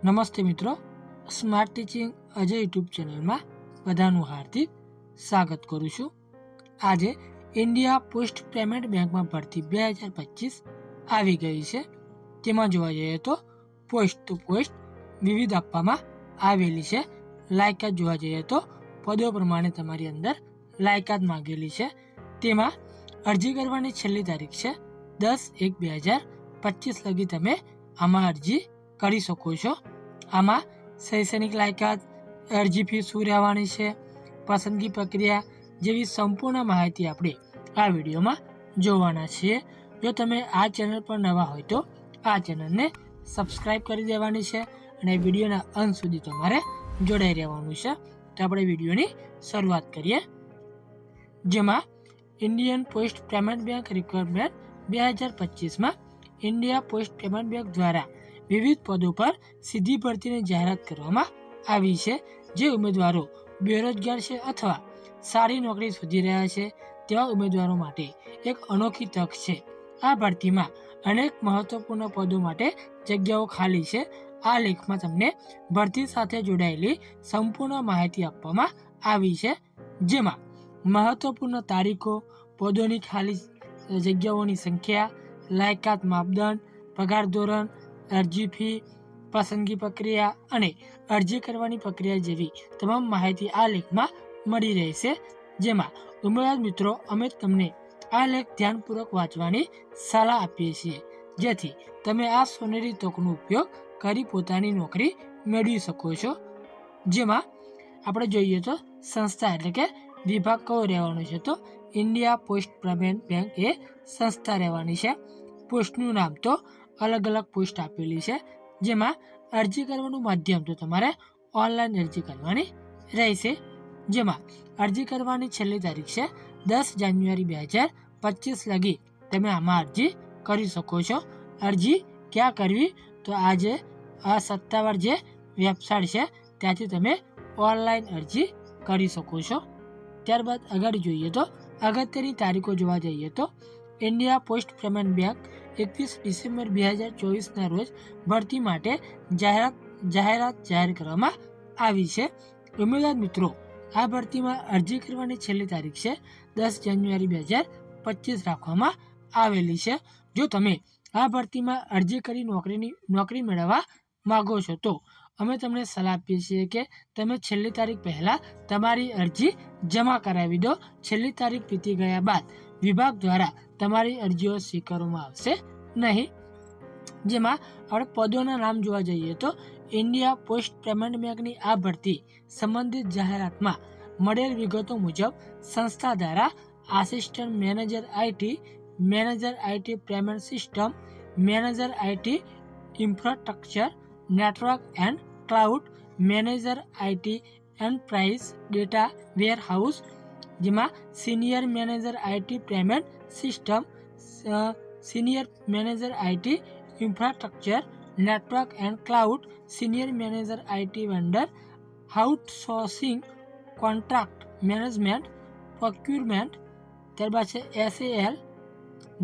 નમસ્તે મિત્રો, smart teaching Ajay YouTube ચેનલમાં બધાનું હાર્દિક સ્વાગત કરું છું। આજે ઇન્ડિયા પોસ્ટ પેમેન્ટ બેંકમાં ભરતી 2025 આવી ગઈ છે। તેમાં જોવા જઈએ તો પોસ્ટ ટુ પોસ્ટ વિવિધ આપવામાં આવેલી છે। લાયકાત જોવા જઈએ તો પદો પ્રમાણે તમારી અંદર લાયકાત માંગેલી છે। તેમાં અરજી કરવાની છેલ્લી તારીખ છે 10/1/2025 લગી તમે આમાં અરજી કરી શકો છો। આમાં શૈક્ષણિક લાયકાત, અરજી ફી શું રહેવાની છે, પસંદગી પ્રક્રિયા જેવી સંપૂર્ણ માહિતી આપણે આ વિડીયોમાં જોવાના છીએ। જો તમે આ ચેનલ પર નવા હોય તો આ ચેનલને સબસ્ક્રાઈબ કરી દેવાની છે અને વિડીયોના અંત સુધી તમારે જોડાઈ રહેવાનું છે। તો આપણે વિડીયોની શરૂઆત કરીએ, જેમાં Indian post payment bank requirement 2025માં ઇન્ડિયા પોસ્ટ પેમેન્ટ બેંક દ્વારા વિવિધ પદો પર સીધી ભરતીની જાહેરાત કરવામાં આવી છે। જે ઉમેદવારો બેરોજગાર છે અથવા સારી નોકરી શોધી રહ્યા છે તેવા ઉમેદવારો માટે એક અનોખી તક છે। આ ભરતીમાં અનેક મહત્વપૂર્ણ પદો માટે જગ્યાઓ ખાલી છે। આ લેખમાં તમને ભરતી સાથે જોડાયેલી સંપૂર્ણ માહિતી આપવામાં આવી છે, જેમાં મહત્વપૂર્ણ તારીખો, પદોની ખાલી જગ્યાઓની સંખ્યા, લાયકાત માપદંડ, પગાર ધોરણ, અરજી ફી, પસંદગી પ્રક્રિયા અને અરજી કરવાની પ્રક્રિયા જેવી તમામ માહિતી આ લેખમાં મળી રહેશે। જેમાં ઉમેદવાર મિત્રો, અમે તમને આ લેખ ધ્યાનપૂર્વક વાંચવાની સલાહ આપીએ છીએ, જેથી તમે આ સોનેરી તકનો ઉપયોગ કરી પોતાની નોકરી મેળવી શકો છો। જેમાં આપણે જોઈએ તો સંસ્થા એટલે કે વિભાગ કયો રહેવાનો છે, તો ઇન્ડિયા પોસ્ટ પેમેન્ટ બેંક એ સંસ્થા રહેવાની છે। પોસ્ટનું નામ તો અલગ અલગ પોસ્ટ આપેલી છે, જેમાં અરજી કરવાનું માધ્યમ તો તમારે ઓનલાઈન અરજી કરવાની રહેશે। જેમાં અરજી કરવાની છેલ્લી તારીખ છે 10 જાન્યુઆરી 2025 લગી તમે આમાં અરજી કરી શકો છો। અરજી ક્યાં કરવી, તો આજે આ સત્તાવાર જે વેબસાઇટ છે ત્યાંથી તમે ઓનલાઈન અરજી કરી શકો છો। ત્યારબાદ આગળ જોઈએ તો અગત્યની તારીખો જોવા જઈએ તો India post payment bank 21 December 2024ના રોજ ભરતી માટે જાહેરાત જાહેર કરવામાં આવી છે। ઉમેદવાર મિત્રો, આ ભરતીમાં અરજી કરવાની છેલ્લી તારીખ છે 10 જાન્યુઆરી 2025 રાખવામાં આવેલી છે। જો તમે આ ભરતીમાં અરજી કરી નોકરી મેળવવા માગો છો તો અમે તમને સલાહ આપીએ છીએ કે તમે છેલ્લી તારીખ પહેલાં તમારી અરજી જમા કરાવી દો। છેલ્લી તારીખ વીતી ગયા બાદ વિભાગ દ્વારા તમારી અરજીઓ સ્વીકારવામાં આવશે નહીં। જેમાં આપણે પદોના નામ જોવા જઈએ તો ઇન્ડિયા પોસ્ટ પેમેન્ટ બેંકની આ ભરતી સંબંધિત જાહેરાતમાં મળેલ વિગતો મુજબ સંસ્થા દ્વારા assistant manager IT, manager IT payment system, manager IT infrastructure network and cloud, manager IT enterprise data warehouse, જેમાં senior manager IT payment system, senior manager IT infrastructure network and cloud, senior manager IT vendor outsourcing, contract management, procurement, ત્યારબાદ છે SAL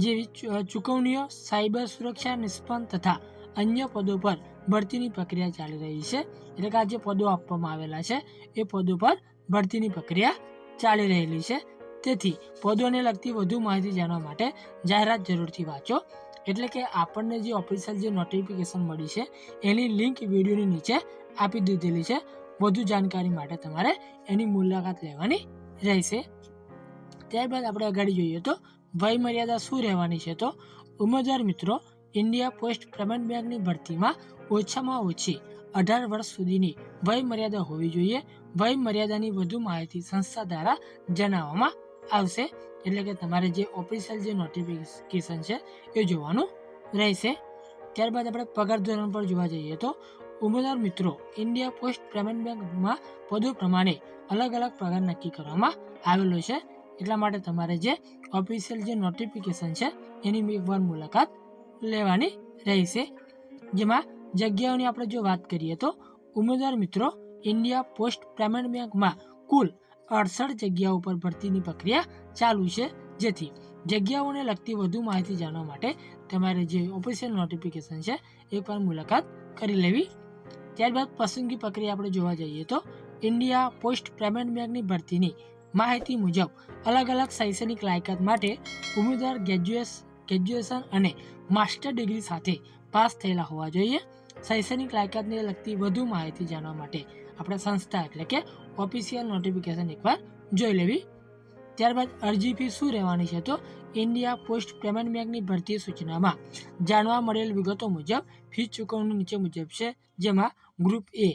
જેવી ચૂકવણીઓ, cyber સુરક્ષા નિષ્ણાત તથા અન્ય પદો પર ભરતીની પ્રક્રિયા ચાલી રહી છે। એટલે કે આ જે પદો આપવામાં આવેલા છે એ પદો પર ભરતીની પ્રક્રિયા ચાલી રહેલી છે। તેથી પદોને લગતી વધુ માહિતી જાણવા માટે જાહેરાત જરૂરથી વાંચો। એટલે કે આપણને જે ઓફિશિયલ જે નોટિફિકેશન મળી છે એની લિંક વિડીયોની નીચે આપી દીધેલી છે। વધુ જાણકારી માટે તમારે એની મુલાકાત લેવાની રહેશે। ત્યારબાદ આપણે આગળ જોઈએ તો વય મર્યાદા શું રહેવાની છે, તો ઉમેદવાર મિત્રો, ઇન્ડિયા પોસ્ટ પેમેન્ટ બેંકની ભરતીમાં ઓછામાં ઓછી 18 વર્ષ સુધીની વય મર્યાદા હોવી જોઈએ। વય મર્યાદાની વધુ માહિતી સંસ્થા દ્વારા જણાવવામાં આવશે। એટલે કે તમારે જે ઓફિશિયલ જે નોટિફિકેશન છે એ જોવાનું રહેશે। ત્યારબાદ આપણે પગાર ધોરણ પર જોવા જઈએ તો ઉમેદવાર મિત્રો, ઇન્ડિયા પોસ્ટ પેમેન્ટ બેંકમાં પદો પ્રમાણે અલગ અલગ પગાર નક્કી કરવામાં આવેલો છે। એટલા માટે તમારે જે ઓફિશિયલ જે નોટિફિકેશન છે એની એકવાર મુલાકાત લેવાની રહેશે। જેમાં જગ્યાઓની આપણે જો વાત કરીએ તો ઉમેદવાર મિત્રો, ઇન્ડિયા પોસ્ટ પેમેન્ટ બેંકમાં કુલ 68 જગ્યાઓ પર ભરતીની પ્રક્રિયા ચાલુ છે। જેથી જગ્યાઓને લગતી વધુ માહિતી જાણવા માટે તમારે જે ઓફિશિયલ નોટિફિકેશન છે એકવાર મુલાકાત કરી લેવી ત્યારબાદ પસંદગી પ્રક્રિયા આપણે જોવા જઈએ તો ઇન્ડિયા પોસ્ટ પેમેન્ટ બેંકની ભરતીની માહિતી મુજબ અલગ અલગ શૈક્ષણિક લાયકાત માટે ઉમેદવાર ગ્રેજ્યુએશન અને માસ્ટર ડિગ્રી સાથે પાસ થયેલા હોવા જોઈએ. શૈક્ષણિક લાયકાતને લગતી વધુ માહિતી જાણવા માટે આપણે સંસ્થા એટલે કે ઓફિશિયલ નોટિફિકેશન એકવાર જોઈ લેવી. ત્યારબાદ અરજી ફી શું રહેવાની છે તો ઇન્ડિયા પોસ્ટ પેમેન્ટ બેંકની ભરતી સૂચનામાં જાણવા મળેલ વિગતો મુજબ ફી ચૂકવણી નીચે મુજબ છે, જેમાં ગ્રુપ એ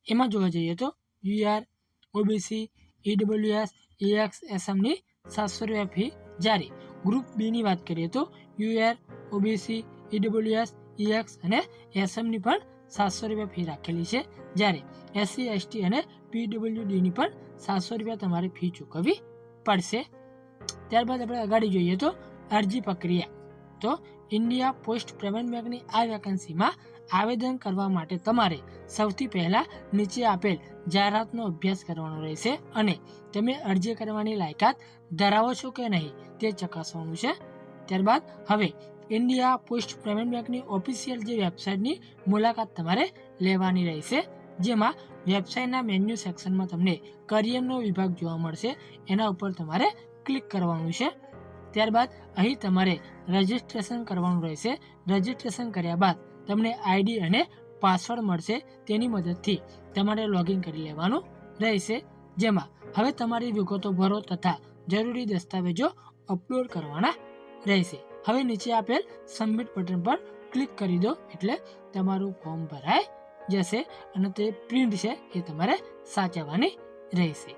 એમાં જોવા જઈએ તો યુઆર, ઓબીસી, ઈડબ્લ્યુએસ, એએક્સ, એસએમની 700 રૂપિયા ફી જારી. ગ્રુપ બીની વાત કરીએ તો યુઆર, ઓબીસી, ઈડબ્લ્યુએસ, એએક્સ અને એસએમની પણ 700 રૂપિયા ફી રાખેલી છે, જ્યારે એસસી, એસટી અને પીડબ્લ્યુડીની પણ 700 રૂપિયા તમારે ફી ચૂકવવી પડશે. ત્યારબાદ આપણે આગળ જોઈએ તો અરજી પ્રક્રિયા. તો ઇન્ડિયા પોસ્ટ પેમેન્ટ બેંકની આ વેકન્સીમાં આવેદન કરવા માટે તમારે સૌથી પહેલાં નીચે આપેલ જાહેરાતનો અભ્યાસ કરવાનો રહેશે અને તમે અરજી કરવાની લાયકાત ધરાવો છો કે નહીં તે ચકાસવાનું છે. ત્યારબાદ હવે ઇન્ડિયા પોસ્ટ પેમેન્ટ બેંકની ઓફિશિયલ જે વેબસાઇટની મુલાકાત તમારે લેવાની રહેશે, જેમાં વેબસાઇટના મેન્યુ સેક્શનમાં તમને કરિયરનો વિભાગ જોવા મળશે, એના ઉપર તમારે ક્લિક કરવાનું છે. ત્યારબાદ અહીં તમારે રજિસ્ટ્રેશન કરવાનું રહેશે. રજિસ્ટ્રેશન કર્યા બાદ તમને આઈડી અને પાસવર્ડ મળશે, તેની મદદથી તમારે લોગિન કરી લેવાનું રહેશે, જેમાં હવે તમારી વિગતો ભરો તથા જરૂરી દસ્તાવેજો અપલોડ કરવાના રહેશે. હવે નીચે આપેલ સબમિટ બટન પર ક્લિક કરી દો એટલે તમારું ફોર્મ ભરાઈ જશે અને તે પ્રિન્ટ છે એ તમારે સાચવવાની રહેશે.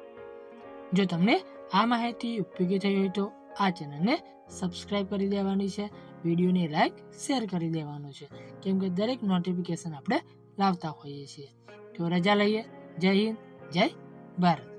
જો તમને આ માહિતી ઉપયોગી થઈ હોય તો આ ચેનલને સબસ્ક્રાઈબ કરી દેવાની છે, વિડીયોને લાઈક શેર કરી દેવાનું છે, કેમ કે દરેક નોટિફિકેશન આપણે લાવતા હોઈએ છીએ. તો રજા લઈએ. જય હિન્દ, જય ભારત.